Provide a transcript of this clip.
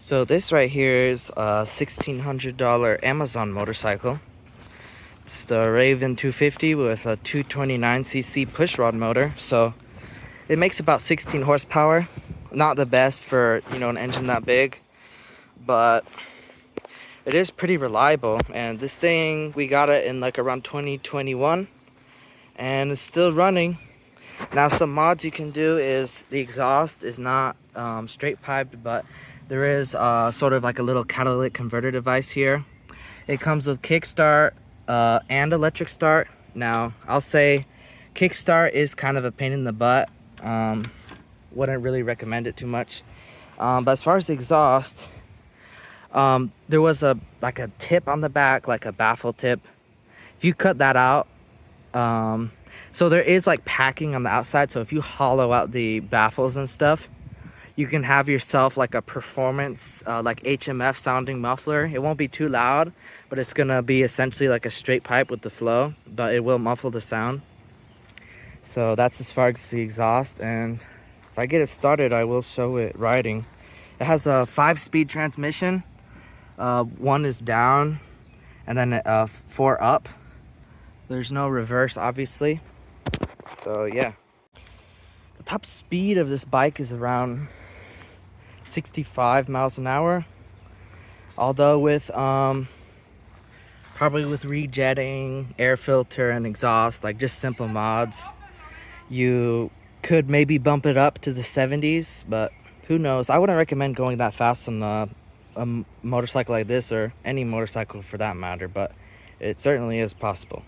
So this right here is a $1,600 Amazon motorcycle. It's the Raven 250 with a 229cc pushrod motor. So it makes about 16 horsepower. Not the best for, an engine that big, but it is pretty reliable. And this thing, we got it in like around 2021 and it's still running. Now some mods you can do is the exhaust is not straight piped, but there is sort of like a little catalytic converter device here. It comes with kickstart and electric start. Now I'll say kickstart is kind of a pain in the butt. Wouldn't really recommend it too much. But as far as the exhaust, there was a tip on the back, like a baffle tip. If you cut that out, so there is like packing on the outside, so if you hollow out the baffles and stuff, you can have yourself like a performance like HMF sounding muffler. It won't be too loud, but it's gonna be essentially like a straight pipe with the flow, but it will muffle the sound. So that's as far as the exhaust, and if I get it started I will show it riding. It has a 5-speed transmission. 1 is down and then 4 up. There's no reverse, obviously. So yeah, the top speed of this bike is around 65 miles an hour. Although with probably with rejetting, air filter, and exhaust, like just simple mods, you could maybe bump it up to the 70s, but who knows. I wouldn't recommend going that fast on a motorcycle like this, or any motorcycle for that matter, but it certainly is possible.